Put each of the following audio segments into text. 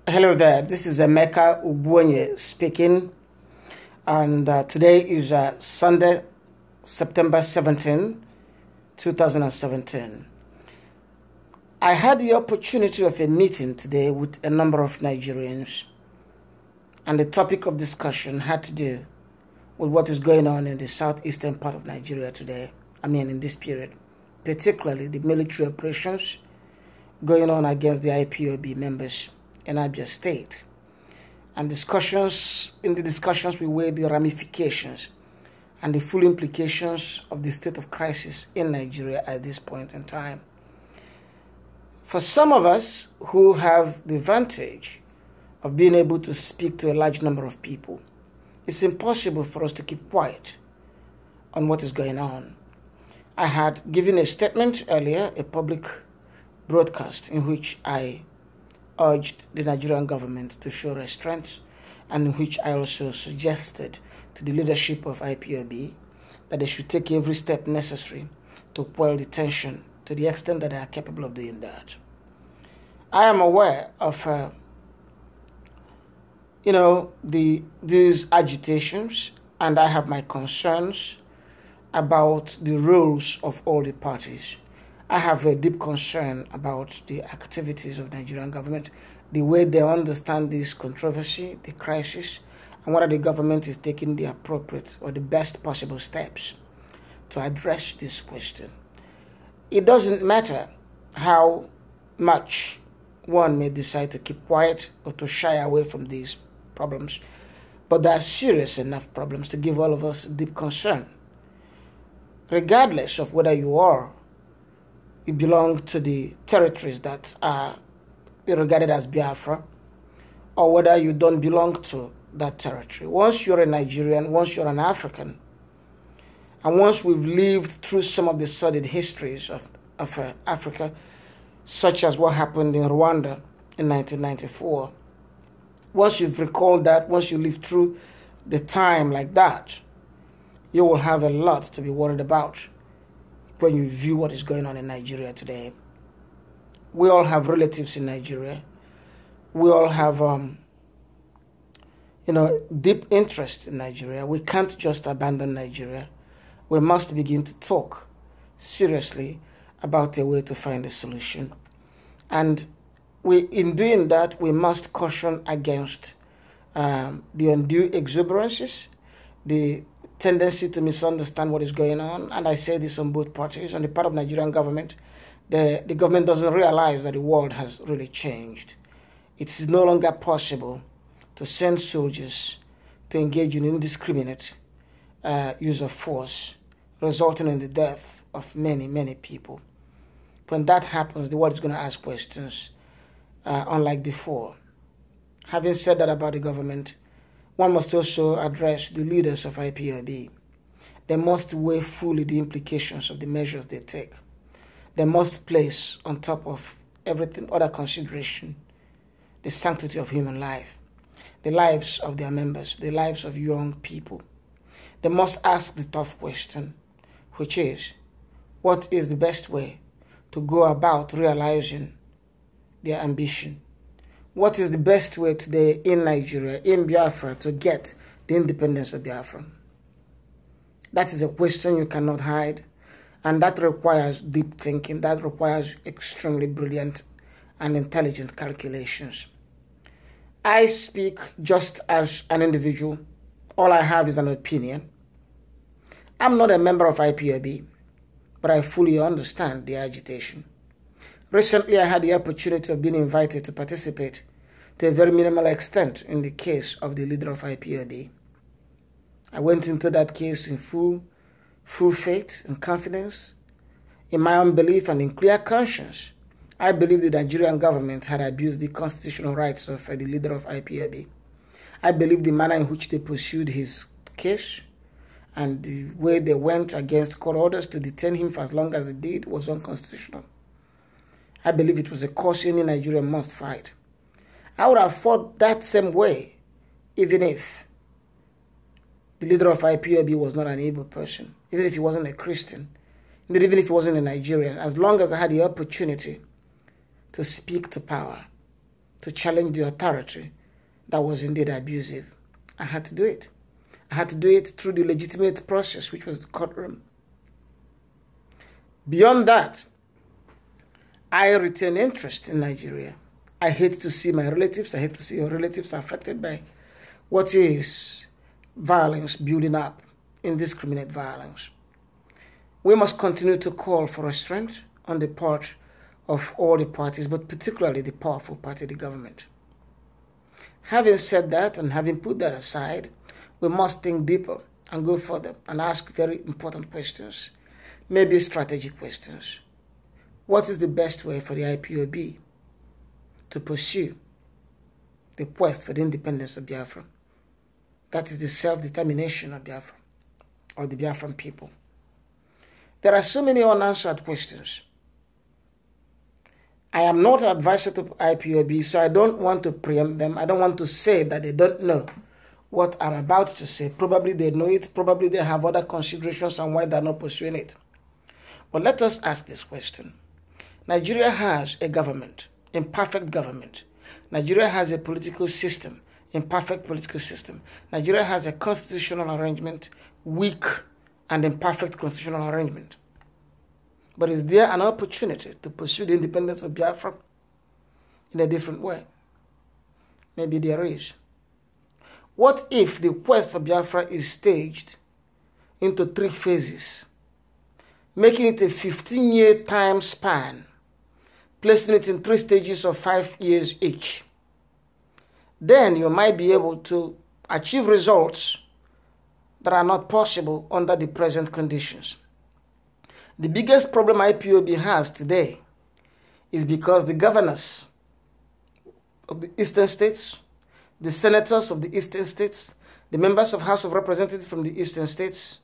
Hello there, this is Emeka Ubonye speaking, and today is Sunday, September 17, 2017. I had the opportunity of a meeting today with a number of Nigerians, and the topic of discussion had to do with what is going on in the southeastern part of Nigeria today, in this period, particularly the military operations going on against the Ipob members in Abia State. And in the discussions we weighed the ramifications and the full implications of the state of crisis in Nigeria at this point in time. For some of us who have the advantage of being able to speak to a large number of people, it's impossible for us to keep quiet on what is going on. I had given a statement earlier, a public broadcast, in which I urged the Nigerian government to show restraint, and in which I also suggested to the leadership of Ipob that they should take every step necessary to quell the tension to the extent that they are capable of doing that. I am aware of these agitations, and I have my concerns about the roles of all the parties. I have a deep concern about the activities of the Nigerian government, the way they understand this controversy, the crisis, and whether the government is taking the appropriate or the best possible steps to address this question. It doesn't matter how much one may decide to keep quiet or to shy away from these problems, but they are serious enough problems to give all of us deep concern. Regardless of whether you belong to the territories that are regarded as Biafra, or whether you don't belong to that territory. Once you're a Nigerian, once you're an African, and once we've lived through some of the sordid histories of Africa, such as what happened in Rwanda in 1994, once you've recalled that, once you live through the time like that, you will have a lot to be worried about when you view what is going on in Nigeria today. We all have relatives in Nigeria. We all have, deep interest in Nigeria. We can't just abandon Nigeria. We must begin to talk seriously about a way to find a solution. And in doing that, we must caution against the undue exuberances, the tendency to misunderstand what is going on, and I say this on both parties. On the part of Nigerian government, the government doesn't realize that the world has really changed. It is no longer possible to send soldiers to engage in indiscriminate use of force, resulting in the death of many, many people. When that happens, the world is going to ask questions, unlike before. Having said that about the government, one must also address the leaders of Ipob. They must weigh fully the implications of the measures they take. They must place on top of everything other consideration the sanctity of human life, the lives of their members, the lives of young people. They must ask the tough question, which is, what is the best way to go about realizing their ambition? What is the best way today in Nigeria, in Biafra, to get the independence of Biafra? That is a question you cannot hide, and that requires deep thinking. That requires extremely brilliant and intelligent calculations. I speak just as an individual. All I have is an opinion. I'm not a member of Ipob, but I fully understand the agitation. Recently, I had the opportunity of being invited to participate to a very minimal extent in the case of the leader of Ipob. I went into that case in full faith and confidence, in my own belief and in clear conscience. I believe the Nigerian government had abused the constitutional rights of the leader of Ipob. I believe the manner in which they pursued his case and the way they went against court orders to detain him for as long as they did was unconstitutional. I believe it was a cause any Nigerian must fight. I would have fought that same way even if the leader of Ipob was not an able person, even if he wasn't a Christian, even if he wasn't a Nigerian, as long as I had the opportunity to speak to power, to challenge the authority that was indeed abusive. I had to do it. I had to do it through the legitimate process, which was the courtroom. Beyond that, I retain interest in Nigeria. I hate to see my relatives, I hate to see your relatives affected by what is violence building up, indiscriminate violence. We must continue to call for restraint on the part of all the parties, but particularly the powerful party, the government. Having said that, and having put that aside, we must think deeper and go further and ask very important questions, maybe strategic questions. What is the best way for the IPOB to pursue the quest for the independence of Biafra? That is the self-determination of Biafra, or the Biafran people. There are so many unanswered questions. I am not an advisor to IPOB, so I don't want to preempt them. I don't want to say that they don't know what I'm about to say. Probably they know it. Probably they have other considerations on why they're not pursuing it. But let us ask this question. Nigeria has a government, imperfect government. Nigeria has a political system, imperfect political system. Nigeria has a constitutional arrangement, weak and imperfect constitutional arrangement. But is there an opportunity to pursue the independence of Biafra in a different way? Maybe there is. What if the quest for Biafra is staged into 3 phases, making it a 15-year time span, placing it in 3 stages of 5 years each? Then you might be able to achieve results that are not possible under the present conditions. The biggest problem IPOB has today is because the governors of the eastern states, the senators of the eastern states, the members of House of Representatives from the eastern states,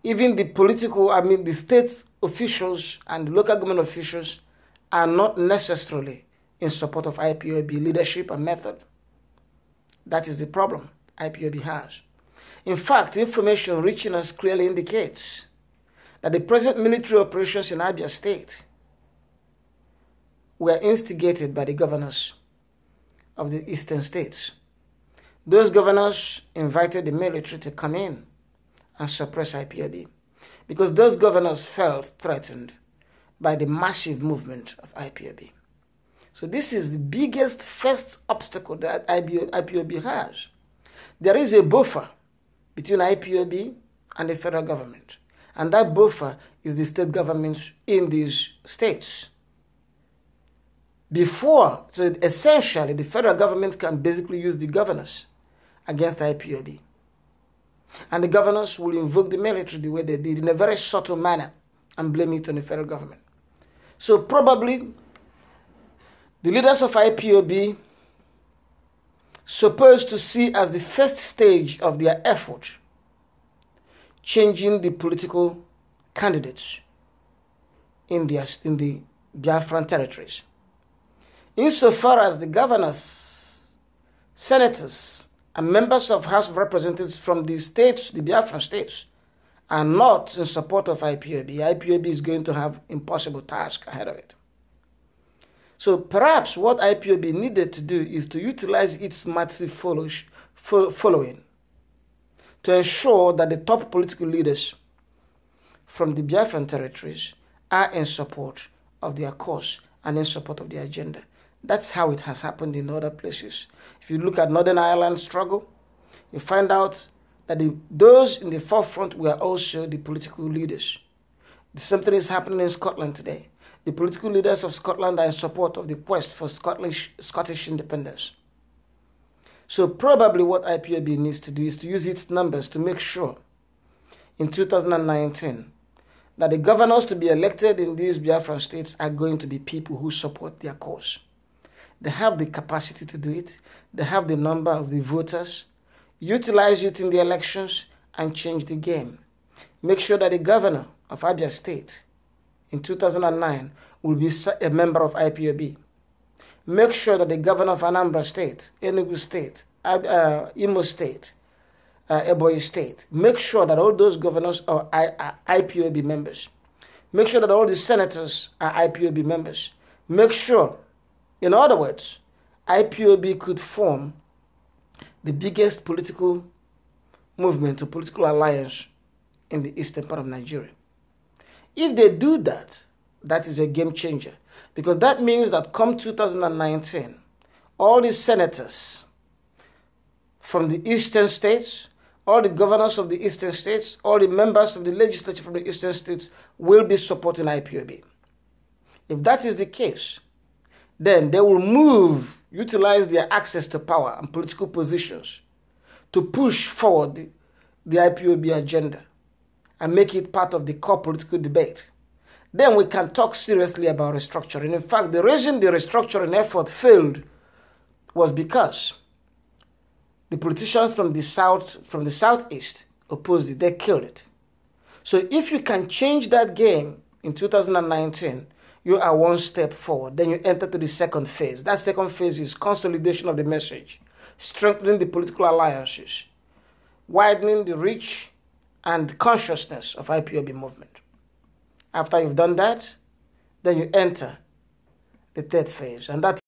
even the state officials and the local government officials are not necessarily in support of IPOB leadership and method. That is the problem IPOB has. In fact, information reaching us clearly indicates that the present military operations in Abia State were instigated by the governors of the eastern states. Those governors invited the military to come in and suppress IPOB because those governors felt threatened by the massive movement of IPOB. So this is the biggest first obstacle that IPOB has. There is a buffer between IPOB and the federal government. And that buffer is the state governments in these states. So essentially, the federal government can basically use the governors against IPOB. And the governors will invoke the military the way they did in a very subtle manner and blame it on the federal government. So probably the leaders of IPOB supposed to see as the first stage of their effort changing the political candidates in the Biafran territories. Insofar as the governors, senators, and members of House of Representatives from the states, the Biafran states, are not in support of IPOB, IPOB is going to have impossible task ahead of it. So perhaps what IPOB needed to do is to utilize its massive following to ensure that the top political leaders from the Biafran territories are in support of their cause and in support of their agenda. That's how it has happened in other places. If you look at Northern Ireland struggle, you find out that those in the forefront were also the political leaders. The same thing is happening in Scotland today. The political leaders of Scotland are in support of the quest for Scottish independence. So probably what IPOB needs to do is to use its numbers to make sure in 2019 that the governors to be elected in these Biafran states are going to be people who support their cause. They have the capacity to do it. They have the number of the voters. Utilize it in the elections and change the game. Make sure that the governor of Abia State in 2009 will be a member of IPOB. Make sure that the governor of Anambra State, Enugu State, Imo State, Ebonyi State, make sure that all those governors are IPOB members. Make sure that all the senators are IPOB members. Make sure, in other words, IPOB could form the biggest political movement or political alliance in the eastern part of Nigeria. If they do that, that is a game changer, because that means that come 2019, all the senators from the eastern states, all the governors of the eastern states, all the members of the legislature from the eastern states will be supporting IPOB. If that is the case, then they will utilize their access to power and political positions to push forward the IPOB agenda and make it part of the core political debate. Then we can talk seriously about restructuring. In fact, the reason the restructuring effort failed was because the politicians from the southeast opposed it. They killed it. So if you can change that game in 2019, you are one step forward. Then you enter to the second phase. That second phase is consolidation of the message, strengthening the political alliances, widening the reach and consciousness of IPOB movement. After you've done that, then you enter the third phase, and that